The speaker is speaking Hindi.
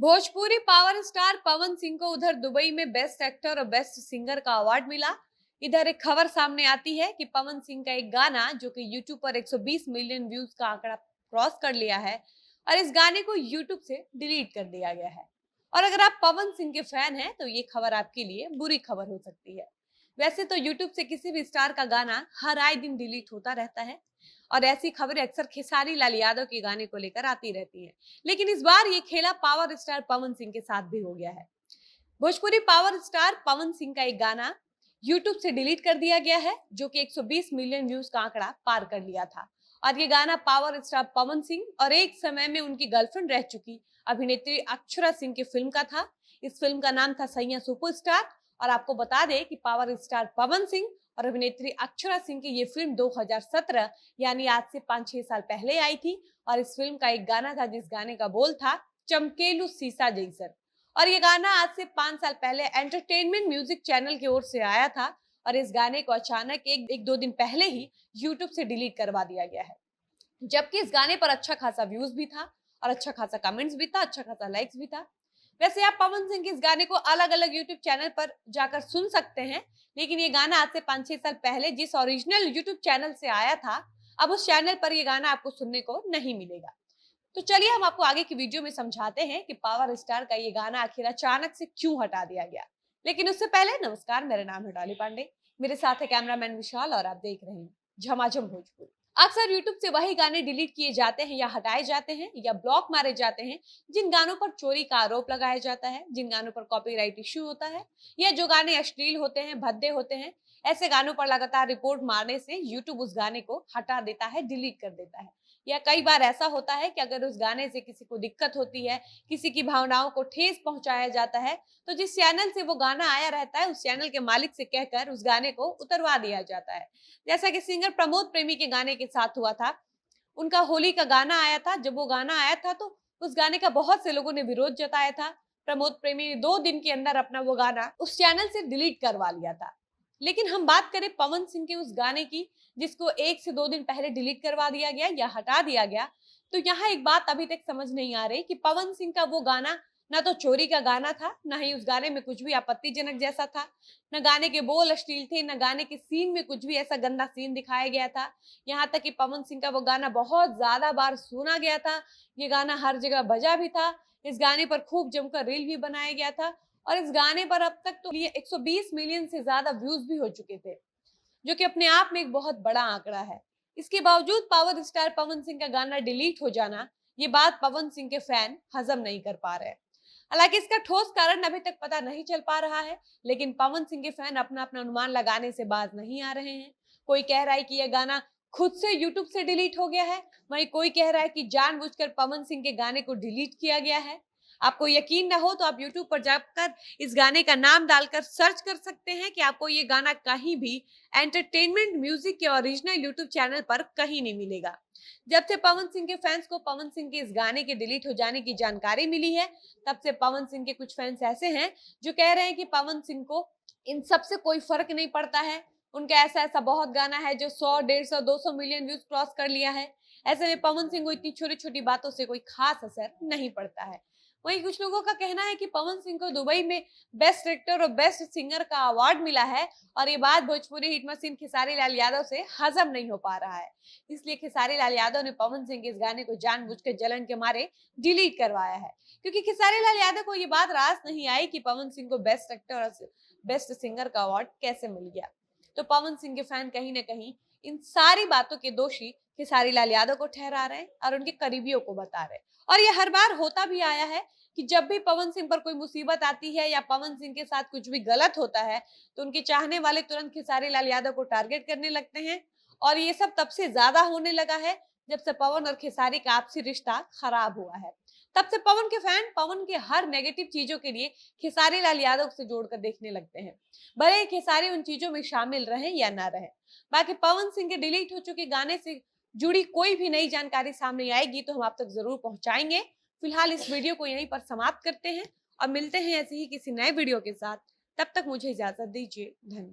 भोजपुरी पावर स्टार पवन सिंह को उधर दुबई में बेस्ट एक्टर और बेस्ट सिंगर का अवार्ड मिला। इधर एक खबर सामने आती है कि पवन सिंह का एक गाना जो कि यूट्यूब पर 120 मिलियन व्यूज का आंकड़ा क्रॉस कर लिया है और इस गाने को यूट्यूब से डिलीट कर दिया गया है। और अगर आप पवन सिंह के फैन हैं तो ये खबर आपके लिए बुरी खबर हो सकती है। वैसे तो यूट्यूब से किसी भी स्टार का गाना हर आए दिन डिलीट होता रहता है और ऐसी खबरें अक्सर खेसारी लाल यादव के गाने को लेकर आती रहती हैं। लेकिन इस बार ये खेला पावर स्टार पवन सिंह के साथ भी हो गया है। भोजपुरी पावर स्टार पवन सिंह का एक गाना यूट्यूब से डिलीट कर दिया गया है जो कि 120 मिलियन व्यूज का आंकड़ा पार कर लिया था। और ये गाना पावर स्टार पवन सिंह और एक समय में उनकी गर्लफ्रेंड रह चुकी अभिनेत्री अक्षरा सिंह की फिल्म का था। इस फिल्म का नाम था सैया सुपरस्टार। और आपको बता दें कि पावर स्टार पवन सिंह और अभिनेत्री अक्षरा सिंह की ये फिल्म 2017 यानी आज से 5-6 साल पहले आई थी। और इस फिल्म का एक गाना था जिस गाने का बोल था चमकेलू सीसा जैसन। और ये गाना आज से 5 साल पहले एंटरटेनमेंट म्यूजिक चैनल की ओर से आया था और इस गाने को अचानक एक दो दिन पहले ही यूट्यूब से डिलीट करवा दिया गया है। जबकि इस गाने पर अच्छा खासा व्यूज भी था और अच्छा खासा कमेंट्स भी था, अच्छा खासा लाइक्स भी था। वैसे आप पवन सिंह के इस गाने को अलग अलग यूट्यूब चैनल पर जाकर सुन सकते हैं, लेकिन ये गाना आज से 5-6 साल पहले जिस ओरिजिनल यूट्यूब चैनल से आया था, अब उस चैनल पर ये गाना आपको सुनने को नहीं मिलेगा। तो चलिए हम आपको आगे की वीडियो में समझाते हैं कि पावर स्टार का ये गाना आखिर अचानक से क्यों हटा दिया गया। लेकिन उससे पहले नमस्कार, मेरा नाम है डॉली पांडे, मेरे साथ है कैमरामैन विशाल और आप देख रहे हैं झमाझम भोजपुरी। अक्सर यूट्यूब से वही गाने डिलीट किए जाते हैं या हटाए जाते हैं या ब्लॉक मारे जाते हैं जिन गानों पर चोरी का आरोप लगाया जाता है, जिन गानों पर कॉपीराइट इश्यू होता है या जो गाने अश्लील होते हैं, भद्दे होते हैं। ऐसे गानों पर लगातार रिपोर्ट मारने से यूट्यूब उस गाने को हटा देता है, डिलीट कर देता है। या कई बार ऐसा होता है कि अगर उस गाने से किसी को दिक्कत होती है, किसी की भावनाओं को ठेस पहुंचाया जाता है, तो जिस चैनल से वो गाना आया रहता है उस चैनल के मालिक से कहकर उस गाने को उतरवा दिया जाता है। जैसा कि सिंगर प्रमोद प्रेमी के गाने के साथ हुआ था। उनका होली का गाना आया था, जब वो गाना आया था तो उस गाने का बहुत से लोगों ने विरोध जताया था। प्रमोद प्रेमी ने 2 दिन के अंदर अपना वो गाना उस चैनल से डिलीट करवा लिया था। लेकिन हम बात करें पवन सिंह के उस गाने की जिसको 1 से 2 दिन पहले डिलीट करवा दिया गया या हटा दिया गया, तो यहाँ एक बात अभी तक समझ नहीं आ रही कि पवन सिंह का वो गाना ना तो चोरी का गाना था, ना ही उस गाने में कुछ भी आपत्तिजनक जैसा था, न गाने के बोल अश्लील थे, न गाने के सीन में कुछ भी ऐसा गंदा सीन दिखाया गया था। यहाँ तक कि पवन सिंह का वो गाना बहुत ज्यादा बार सुना गया था, ये गाना हर जगह बजा भी था, इस गाने पर खूब जमकर रील भी बनाया गया था और इस गाने पर अब तक तो ये 120 मिलियन से ज्यादा व्यूज भी हो चुके थे, जो कि अपने आप में एक बहुत बड़ा आंकड़ा है। इसके बावजूद पावर स्टार पवन सिंह का गाना डिलीट हो जाना, ये बात पवन सिंह के फैन हजम नहीं कर पा रहे। हालांकि इसका ठोस कारण अभी तक पता नहीं चल पा रहा है, लेकिन पवन सिंह के फैन अपना अपना अनुमान लगाने से बाज नहीं आ रहे हैं। कोई कह रहा है कि यह गाना खुद से यूट्यूब से डिलीट हो गया है, वहीं कोई कह रहा है कि जानबूझकर पवन सिंह के गाने को डिलीट किया गया है। आपको यकीन ना हो तो आप यूट्यूब पर जाकर इस गाने का नाम डालकर सर्च कर सकते हैं कि आपको ये गाना कहीं भी एंटरटेनमेंट म्यूजिक के ओरिजिनल यूट्यूब चैनल पर कहीं नहीं मिलेगा। जब से पवन सिंह के फैंस को पवन सिंह के इस गाने के डिलीट हो जाने की जानकारी मिली है, तब से पवन सिंह के कुछ फैंस ऐसे हैं जो कह रहे हैं कि पवन सिंह को इन सब से कोई फर्क नहीं पड़ता है। उनका ऐसा ऐसा बहुत गाना है जो 100, 150, 200 मिलियन व्यूज क्रॉस कर लिया है। ऐसे में पवन सिंह को इतनी छोटी छोटी बातों से कोई खास असर नहीं पड़ता है। वहीं कुछ लोगों का कहना है कि पवन सिंह को दुबई में बेस्ट एक्टर और बेस्ट सिंगर का अवार्ड मिला है और ये बात भोजपुरी हिट मशीन खेसारी लाल यादव से हजम नहीं हो पा रहा है। इसलिए खेसारी लाल यादव ने पवन सिंह के इस गाने को जानबूझकर जलन के मारे डिलीट करवाया है, क्योंकि खेसारी लाल यादव को ये बात रास नहीं आई कि पवन सिंह को बेस्ट एक्टर और बेस्ट सिंगर का अवार्ड कैसे मिल गया। तो पवन सिंह के फैन कहीं ना कहीं इन सारी बातों के दोषी खेसारी लाल यादव को ठहरा रहे हैं और उनके करीबियों को बता रहे हैं। और ये हर बार होता भी आया है कि जब भी पवन सिंह पर कोई मुसीबत आती है या पवन सिंह के साथ कुछ भी गलत होता है तो उनके चाहने वाले तुरंत खेसारी लाल यादव को टारगेट करने लगते हैं। और ये सब तब से ज्यादा होने लगा है जब से पवन और खेसारी का आपसी रिश्ता खराब हुआ है। तब से पवन के फैन पवन के हर नेगेटिव चीजों के लिए खेसारी लाल यादव से जोड़कर देखने लगते हैं, भले ही खेसारी उन चीजों में शामिल रहे या ना रहे। बाकी पवन सिंह के डिलीट हो चुके गाने से जुड़ी कोई भी नई जानकारी सामने आएगी तो हम आप तक जरूर पहुंचाएंगे। फिलहाल इस वीडियो को यहीं पर समाप्त करते हैं और मिलते हैं ऐसे ही किसी नए वीडियो के साथ। तब तक मुझे इजाजत दीजिए। धन्यवाद।